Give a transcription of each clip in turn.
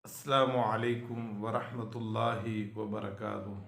अस्सलामु अलैकुम वरहमतुल्लाहि वबरकातुहू।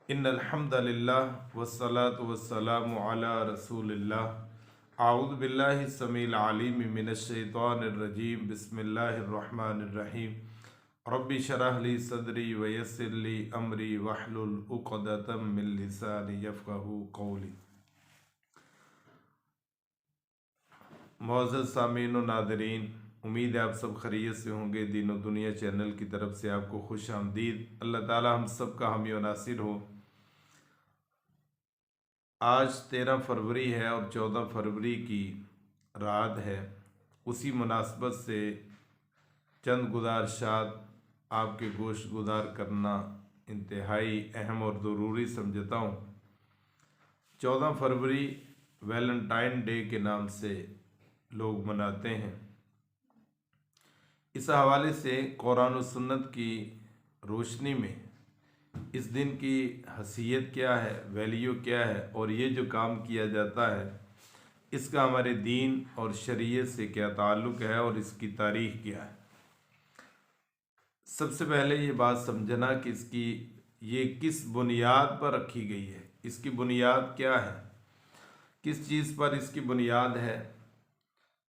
इन्नल हम्दलिल्लाह वस्सलातु वस्सलामु अला रसूलिल्लाह। आऊज़ु बिल्लाहि समील अलीम मिनश शैतानिर रजीम। बिस्मिल्लाहिर रहमानिर रहीम। रब्बि शरह ली सदरी व यस्सिर ली अमरी वहलुल उक़दतम मिन लिसानी यफ़क़हू क़ौली। मुअज़्ज़ज़ सामीन व नाज़रीन, उम्मीद है आप सब खैरियत से होंगे। दीन और दुनिया चैनल की तरफ से आपको खुश आमदीद। अल्लाह ताला हम सब का हामी व नासिर हो। आज 13 फरवरी है और 14 फरवरी की रात है। उसी मुनासबत से चंद गुज़ारिशात आपके गोश गुज़ार करना इंतहाई अहम और ज़रूरी समझता हूँ। 14 फरवरी वैलेंटाइन डे के नाम से लोग मनाते हैं। इस हवाले से कुरान और सुन्नत की रोशनी में इस दिन की हसीयत क्या है, वैल्यू क्या है और ये जो काम किया जाता है इसका हमारे दीन और शरीयत से क्या ताल्लुक़ है और इसकी तारीख़ क्या है। सबसे पहले ये बात समझना कि इसकी ये किस बुनियाद पर रखी गई है, इसकी बुनियाद क्या है, किस चीज़ पर इसकी बुनियाद है।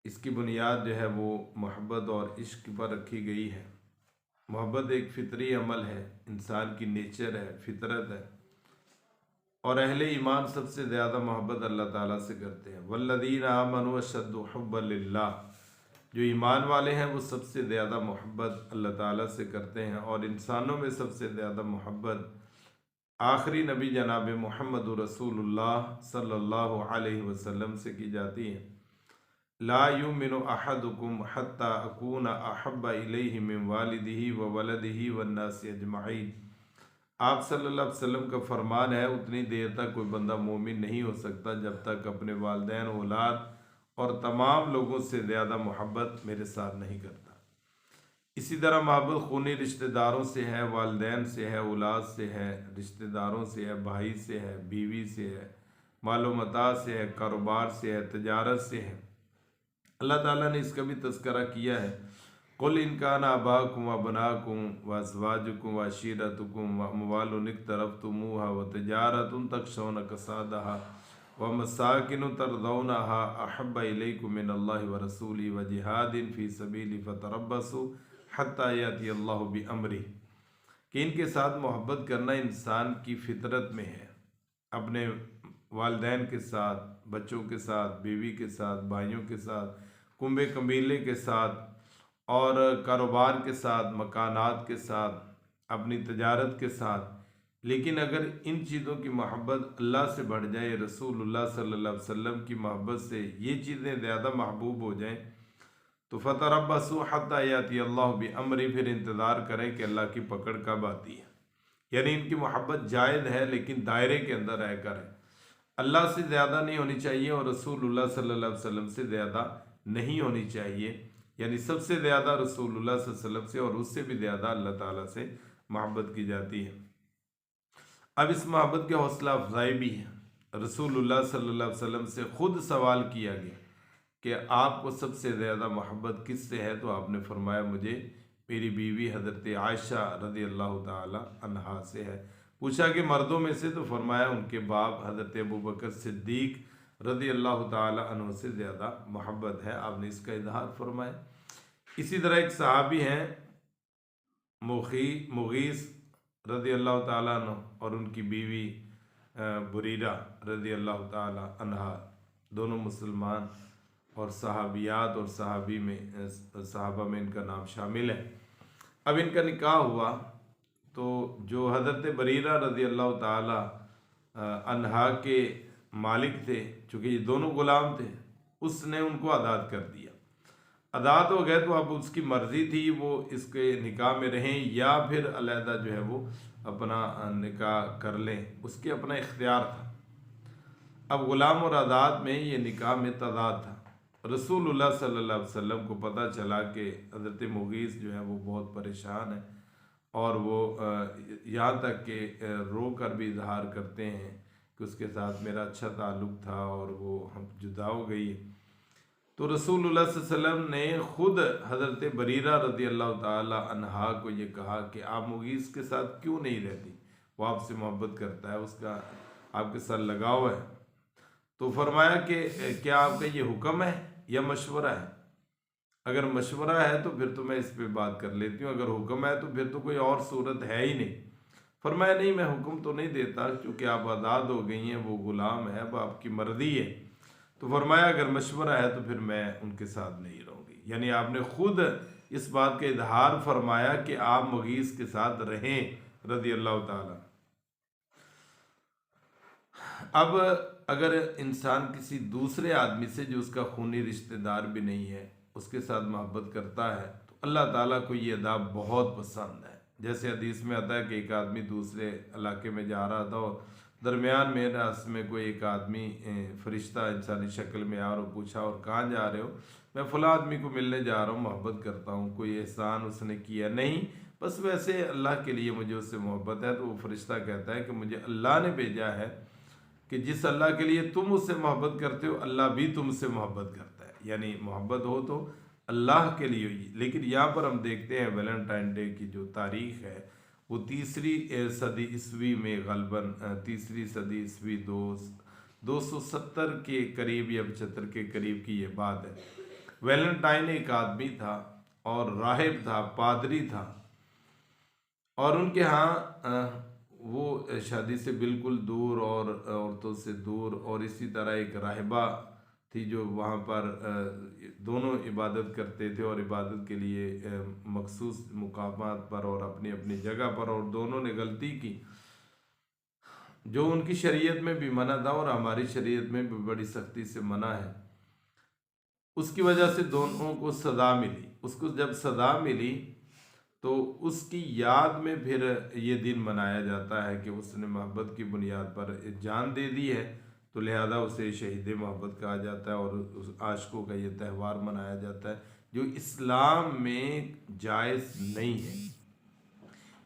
इसकी बुनियाद जो है वो मोहब्बत और इश्क पर रखी गई है। मोहब्बत एक फितरी अमल है, इंसान की नेचर है, फितरत है। और अहले ईमान सबसे ज़्यादा मोहब्बत अल्लाह ताला से करते हैं। वल्लज़ीना आमनू अशद्दु हुब्बन लिल्लाह, जो ईमान वाले हैं वो सबसे ज़्यादा मोहब्बत अल्लाह ताला से करते हैं। और इंसानों में सबसे ज़्यादा मोहब्बत आखिरी नबी जनाब मुहम्मद रसूलुल्लाह सल्लल्लाहु अलैहि वसल्लम से की जाती है। ला युमिनु अहदुकुम हत्ता अकूना अहब्बा इलैहि मिन वालिदिही व वलदिही वन्नासि अजमईन। आप सल्लल्लाहु अलैहि वसल्लम का फरमान है, उतनी देर तक कोई बंदा मोमिन नहीं हो सकता जब तक अपने वालिदैन, औलाद और तमाम लोगों से ज़्यादा मोहब्बत मेरे साथ नहीं करता। इसी तरह मोहब्बत खूनी रिश्तेदारों से है, वालिदैन से है, औलाद से है, रिश्तेदारों से है, भाई से है, बीवी से है, मालो मता से है, कारोबार से है, तजारत से है। अल्लाह ताला ने इसका भी तज़किरा किया है। कुल इनकान आबाकुम व बनाकुम व अज़वाजुकुम व अशीरतुकुम व अमवालुन इक़्तरफ़्तुमूहा व तिजारतुन तख़शौना कसादहा व मसाकिन तरदौनहा अहब्बा इलैकुम मिनल्लाहि व रसूलिही व जिहादिन फ़ी सबीलिही फ़तरब्बसू हत्ता याति अल्लाहु बिअम्रिही, कि इनके साथ मोहब्बत करना इंसान की फितरत में है। अपने वालिदैन के साथ, बच्चों के साथ, बीवी के साथ, भाइयों के साथ, कुंबे कबीले के साथ और कारोबार के साथ, मकानात के साथ, अपनी तजारत के साथ। लेकिन अगर इन चीज़ों की मोहब्बत अल्लाह से बढ़ जाए, रसूलुल्लाह सल्लल्लाहु अलैहि वसल्लम की मोहब्बत से ये चीज़ें ज़्यादा महबूब हो जाएं, तो फ़तरब्बसू हत्ता याति अल्लाहु बिअम्री, फिर इंतज़ार करें कि अल्लाह की पकड़ कब आती है। यानी इनकी मोहब्बत जायज़ है लेकिन दायरे के अंदर रहकर है। अल्लाह से ज़्यादा नहीं होनी चाहिए और रसूलुल्लाह सल्लल्लाहु अलैहि वसल्लम से ज़्यादा नहीं होनी चाहिए। यानी सबसे ज़्यादा रसूलुल्लाह सल्लल्लाहु अलैहि वसल्लम से और उससे भी ज़्यादा अल्लाह ताला से मोहब्बत की जाती है। अब इस मोहब्बत की हौसला अफजाई भी है। रसूलुल्लाह सल्लल्लाहु अलैहि वसल्लम से ख़ुद सवाल किया गया कि आपको सबसे ज़्यादा मोहब्बत किससे है, तो आपने फरमाया मुझे मेरी बीवी हज़रत आयशा रज़ी अल्लाह ताला अन्हा से है। पूछा कि मर्दों में से, तो फरमाया उनके बाप हज़रत अबू बकर सिद्दीक़ रज़ी अल्लाह ताला अन्हु से ज़्यादा मोहब्बत है। आपने इसका इजहार फरमाया। इसी तरह एक सहाबी हैं मुगीस रज़ी अल्लाह ताला अन्हु और उनकी बीवी बुरीरा रज़ी अल्लाह ताला अन्हा, दोनों मुसलमान और सहाबियात और सहाबी में सहाबा में इनका नाम शामिल है। अब इनका निकाह हुआ तो जो हज़रत बरीरा रज़ी अल्लाह ताला अन्हा के मालिक थे, चूँकि ये दोनों ग़ुलाम थे, उसने उनको आज़ाद कर दिया। आज़ाद हो गए तो अब उसकी मर्ज़ी थी वो इसके निकाह में रहें या फिर अलहदा जो है वो अपना निकाह कर लें, उसके अपना इख्तियार था। अब ग़ुलाम और आज़ाद में ये निकाह में तज़ाद था। रसूलुल्लाह सल्लल्लाहु अलैहि वसल्लम को पता चला कि हज़रत मुगीस जो है वो बहुत परेशान है और वो यहाँ तक कि रो कर भी इजहार करते हैं कि उसके साथ मेरा अच्छा ताल्लुक़ था और वो हम जुदा हो गई। तो रसूलुल्लाह सल्लल्लाहु अलैहि वसल्लम ने खुद हज़रत बरीरा रज़ी अल्लाह ताला अन्हा को ये कहा कि आप मुगीस के साथ क्यों नहीं रहती, वो आपसे मोहब्बत करता है, उसका आपके साथ लगाव है। तो फरमाया कि क्या आपका ये हुक्म है या मशवरा है? अगर मशवरा है तो फिर तो मैं इस पे बात कर लेती हूँ, अगर हुक्म है तो फिर तो कोई और सूरत है ही नहीं। फरमाया नहीं, मैं हुक्म तो नहीं देता, क्योंकि आप आज़ाद हो गई हैं, वो गुलाम है, अब आपकी मर्जी है। तो फरमाया अगर मशवरा है तो फिर मैं उनके साथ नहीं रहूँगी। यानी आपने खुद इस बात का इजहार फरमाया कि आप मुगीस के साथ रहें रज़ी अल्लाह ताला। अब अगर इंसान किसी दूसरे आदमी से जो उसका खूनी रिश्तेदार भी नहीं है उसके साथ मोहब्बत करता है तो अल्लाह ताला को ये अदा बहुत पसंद है। जैसे हदीस में आता है कि एक आदमी दूसरे इलाके में जा रहा था और दरमियान में रास्ते में कोई एक आदमी फरिश्ता इंसानी शक्ल में आया और पूछा, और कहाँ जा रहे हो? मैं फ़ला आदमी को मिलने जा रहा हूँ, मोहब्बत करता हूँ। कोई एहसान उसने किया नहीं, बस वैसे अल्लाह के लिए मुझे उससे मोहब्बत है। तो वो फरिश्ता कहता है कि मुझे अल्लाह ने भेजा है कि जिस अल्लाह के लिए तुम उससे मोहब्बत करते हो अल्लाह भी तुमसे मोहब्बत करता है। यानी मोहब्बत हो तो अल्लाह के लिए ही। लेकिन यहाँ पर हम देखते हैं वैलेंटाइन डे की जो तारीख है वो तीसरी सदी ईस्वी में गलबन तीसरी सदी ईस्वी 270 के करीब या 75 के करीब की ये बात है। वैलेंटाइन एक आदमी था और राहिब था, पादरी था, और उनके यहाँ वो शादी से बिल्कुल दूर और औरतों से दूर, और इसी तरह एक राहिबा थी जो वहाँ पर दोनों इबादत करते थे और इबादत के लिए मखसूस मुकामात पर और अपनी अपनी जगह पर, और दोनों ने गलती की जो उनकी शरीयत में भी मना था और हमारी शरीयत में भी बड़ी सख्ती से मना है। उसकी वजह से दोनों को सज़ा मिली। उसको जब सज़ा मिली तो उसकी याद में फिर ये दिन मनाया जाता है कि उसने मोहब्बत की बुनियाद पर जान दे दी है, तो लिहाजा उसे शहीद मोहब्बत कहा जाता है और उस आशिकों का ये त्यौहार मनाया जाता है जो इस्लाम में जायज़ नहीं है।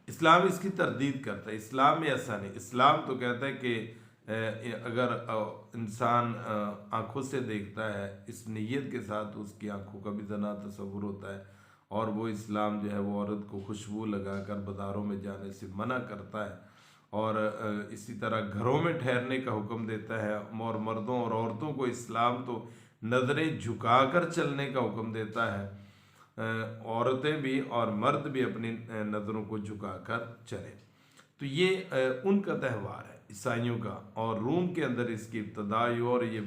इस्लाम इसकी तरदीद करता है, इस्लाम में ऐसा नहीं। इस्लाम तो कहता है कि अगर इंसान आँखों से देखता है इस नीयत के साथ तो उसकी आँखों का भी जना तस्वुर होता है, और वो इस्लाम जो है वो औरत को खुशबू लगाकर बाज़ारों में जाने से मना करता है, और इसी तरह घरों में ठहरने का हुक्म देता है, और मर्दों और औरतों को इस्लाम तो नज़रें झुकाकर चलने का हुक्म देता है, औरतें भी और मर्द भी अपनी नज़रों को झुकाकर चलें। तो ये उनका त्यौहार है ईसाइयों का, और रूम के अंदर इसकी इब्तदा हुई और ये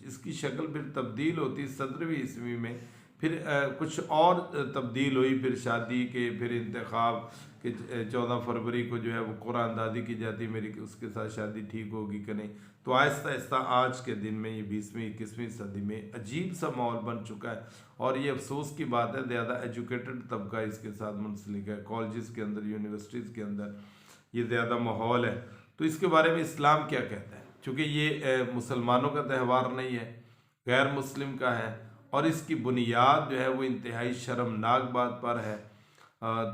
इसकी शक्ल फिर तब्दील होती 17वीं ईस्वी में, फिर कुछ और तब्दील हुई, फिर शादी के फिर इंतखाब कि 14 फरवरी को जो है वो कुरानदादी की जाती, मेरी उसके साथ शादी ठीक होगी कि नहीं। तो आहिस्ता आहिस्ता आज के दिन में ये 20वीं 21वीं सदी में अजीब सा माहौल बन चुका है, और ये अफसोस की बात है ज़्यादा एजुकेटेड तबका इसके साथ मुंसलिक है। कॉलेज़ के अंदर, यूनिवर्सिटीज़ के अंदर ये ज़्यादा माहौल है। तो इसके बारे में इस्लाम क्या कहता है? चूँकि ये मुसलमानों का त्यौहार नहीं है, गैर मुस्लिम का है, और इसकी बुनियाद जो है वो इंतहाई शर्मनाक बात पर है।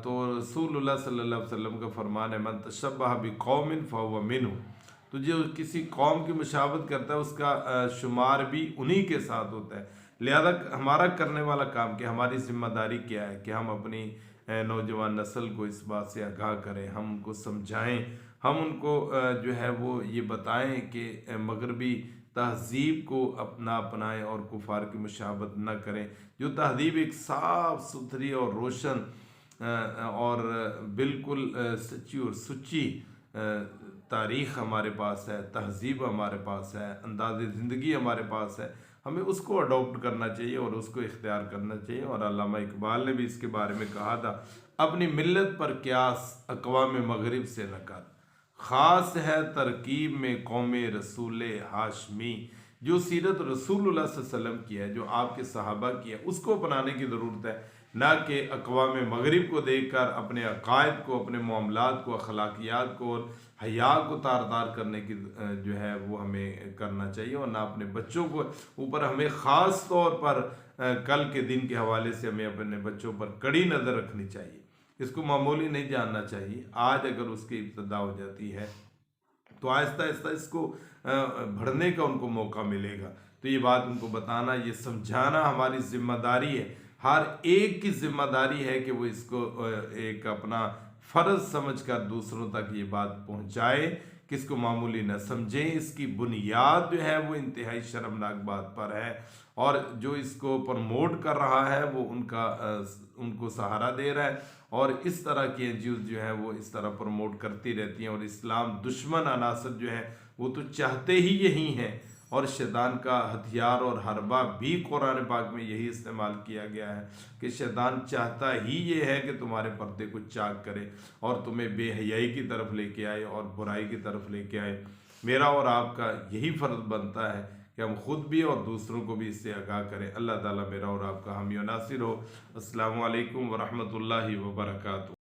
तो रसूलुल्लाह सल्लल्लाहु अलैहि वसल्लम का फरमान है, मन तशब्बह बिकौमिन फहुव मिन्हुम। तो जो किसी कौम की मुशावत करता है उसका शुमार भी उन्हीं के साथ होता है। लिहाजा हमारा करने वाला काम क्या, हमारी जिम्मेदारी क्या है कि हम अपनी नौजवान नस्ल को इस बात से आगाह करें, हम उनको समझाएं, हम उनको जो है वो ये बताएं कि मगरबी तहज़ीब को अपना अपनाएं और कुफार की मुशाबत न करें। जो तहज़ीब एक साफ़ सुथरी और रोशन और बिल्कुल सच्ची और सुच्ची तारीख़ हमारे पास है, तहज़ीब हमारे पास है, अंदाज़ ज़िंदगी हमारे पास है, हमें उसको अडॉप्ट करना चाहिए और उसको इख्तियार करना चाहिए। और अल्लामा इकबाल ने भी इसके बारे में कहा था, अपनी मिल्लत पर क्यास अक़वाम मग़रिब से न कर, ख़ास है तरकीब में कौम रसूल हाशमी। जो सीरत रसूलुल्लाह सल्लल्लाहु अलैहि वसल्लम की है, जो आपके सहाबा की है, उसको अपनाने की ज़रूरत है, ना कि अक़वाम मग़रिब को देखकर अपने अक़ायद को, अपने मामलात को, अखलाकियात को और हया को तार तार करने की जो है वो हमें करना चाहिए, और ना अपने बच्चों को ऊपर हमें ख़ास तौर पर कल के दिन के हवाले से हमें अपने बच्चों पर कड़ी नज़र रखनी चाहिए। इसको मामूली नहीं जानना चाहिए। आज अगर उसकी इब्तदा हो जाती है तो आहिस्ता आहिस्ता इसको बढ़ने का उनको मौका मिलेगा। तो ये बात उनको बताना, ये समझाना हमारी जिम्मेदारी है। हर एक की जिम्मेदारी है कि वो इसको एक अपना फ़र्ज समझकर दूसरों तक ये बात पहुंचाए, किसको मामूली न समझें। इसकी बुनियाद जो है वो इंतहाई शर्मनाक बात पर है, और जो इसको प्रमोट कर रहा है वो उनको सहारा दे रहा है, और इस तरह की एनजीओ जो है वो इस तरह प्रमोट करती रहती हैं। और इस्लाम दुश्मन अनासर जो है वो तो चाहते ही यही हैं, और शैतान का हथियार और हरबा भी कुरान पाक में यही इस्तेमाल किया गया है कि शैतान चाहता ही ये है कि तुम्हारे पर्दे को चाक करे और तुम्हें बेहयाई की तरफ लेके आए और बुराई की तरफ लेके आए। मेरा और आपका यही फ़र्ज़ बनता है कि हम खुद भी और दूसरों को भी इससे आगाह करें। अल्लाह ताला मेरा और आपका हामी और नासिर हो। अस्सलामु अलैकुम वरहमतुल्लाहि वबरकातुहू।